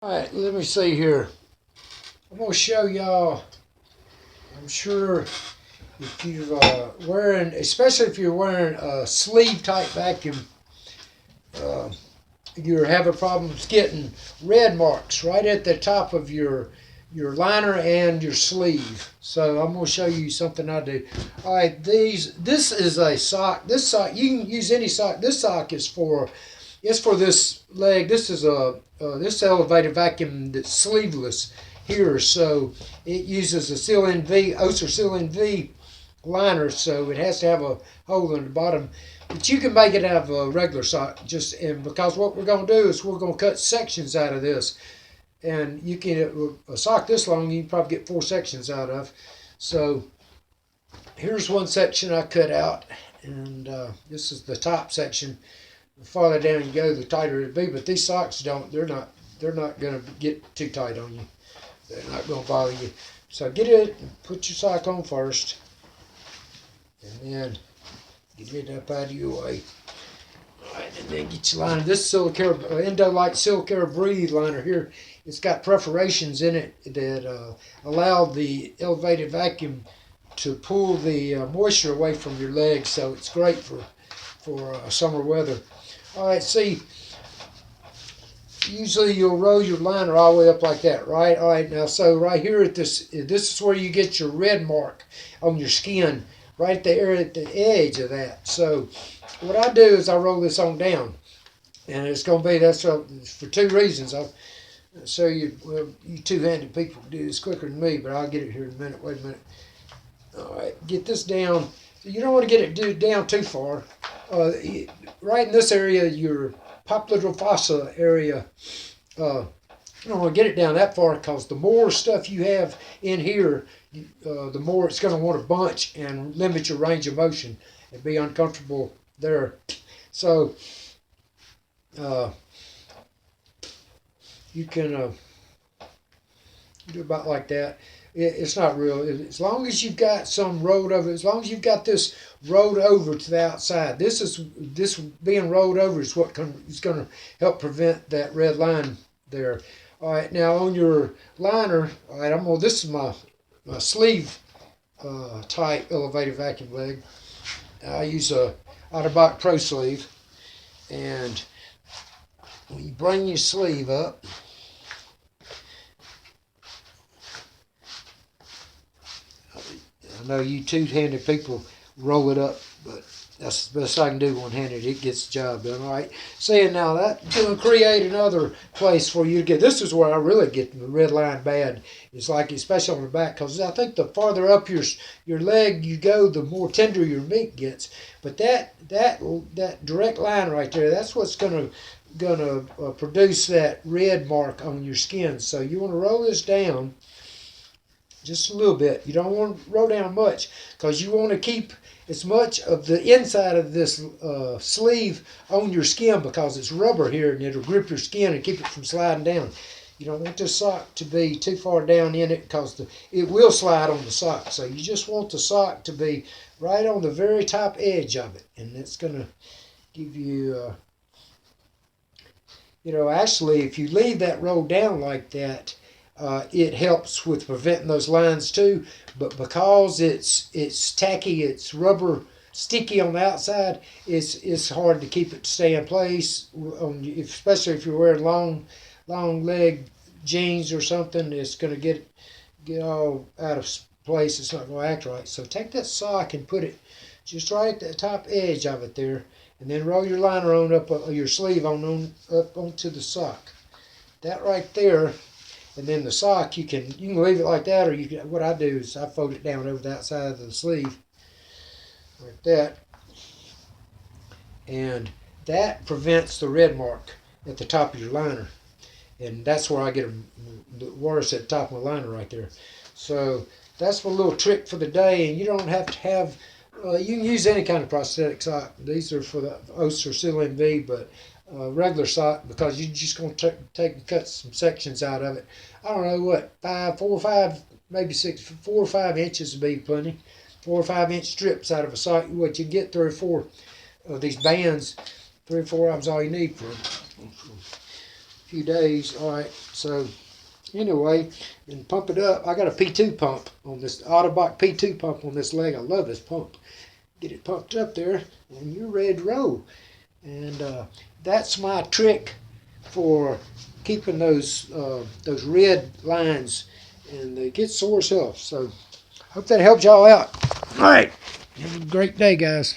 Alright, let me see here. I'm going to show y'all, I'm sure if you're wearing, especially if you're wearing a sleeve type vacuum, uh, you're having problems getting red marks right at the top of your liner and your sleeve. So I'm going to show you something I do. Alright, this is a sock. This sock, you can use any sock. This sock is for, it's for this leg. This is this elevated vacuum that's sleeveless here, so it uses a Seal NV, Oster Seal NV liner, so it has to have a hole in the bottom. But you can make it out of a regular sock, and because what we're going to do is we're going to cut sections out of this, and you can a sock this long you can probably get 4 sections out of. So here's one section I cut out, and this is the top section. The farther down you go, the tighter it'll be. But these socks don't. They're not going to get too tight on you. They're not going to bother you. So get it. Put your sock on first, and then get it up out of your way. All right, and then get your liner. This Silicare Endolite Silicare Breathe liner here. It's got perforations in it that allow the elevated vacuum to pull the moisture away from your legs. So it's great for summer weather. All right, see, usually you'll roll your liner all the way up like that, right? All right, now, so right here at this is where you get your red mark on your skin, right there at the edge of that. So what I do is I roll this on down, and it's going to be, that's for 2 reasons. I'll show you, well, you two-handed people do this quicker than me, but I'll get it here in a minute. Wait a minute. All right, get this down. You don't want to get it down too far. Right in this area, your popliteal fossa area, you don't want to get it down that far, because the more stuff you have in here, the more it's going to want to bunch and limit your range of motion and be uncomfortable there. So you can do about like that. It's not real. As long as you've got some rolled over, as long as you've got this rolled over to the outside, this being rolled over is what is going to help prevent that red line there. All right, now on your liner, all right, this is my sleeve type elevated vacuum leg. I use a Otterbock Pro sleeve, and when you bring your sleeve up, I know you two-handed people roll it up, but that's the best I can do one-handed. It gets the job done. All right. Saying now that's going to create another place for you to get. This is where I really get the red line bad. It's like, especially on the back, because I think the farther up your leg you go, the more tender your meat gets. But that direct line right there, that's what's going to produce that red mark on your skin. So you want to roll this down just a little bit. You don't want to roll down much, because you want to keep as much of the inside of this sleeve on your skin, because it's rubber here and it'll grip your skin and keep it from sliding down. You don't want this sock to be too far down in it, because it will slide on the sock. So you just want the sock to be right on the very top edge of it, and it's going to give you, actually, if you leave that roll down like that, it helps with preventing those lines too. But because it's tacky, it's rubber, sticky on the outside, it's hard to keep it to stay in place. Especially if you're wearing long leg jeans or something, it's going to get all out of place. It's not going to act right. So take that sock and put it just right at the top edge of it there, and then roll your liner on up, your sleeve on up onto the sock. That right there. And then the sock, you can leave it like that, or what I do is I fold it down over the outside of the sleeve like that, and that prevents the red mark at the top of your liner, and that's where I get the worst, at the top of my liner right there. So that's my little trick for the day, and you don't have to have. You can use any kind of prosthetic sock. These are for the Oster Seal NV, but regular sock, because you're just going to take and cut some sections out of it. I don't know what, 4 or 5, maybe 6, 4 or 5 inches would be plenty. 4 or 5 inch strips out of a sock. What you get 3 or 4 of these bands, 3 or 4 of them's all you need for few days. All right, so anyway, and pump it up. I got a P2 pump on this Autobot P2 pump on this leg. I love this pump. Get it pumped up there, and you're ready to roll. And that's my trick for keeping those red lines, and they get sore as hell. So hope that helps y'all out. All right, have a great day, guys.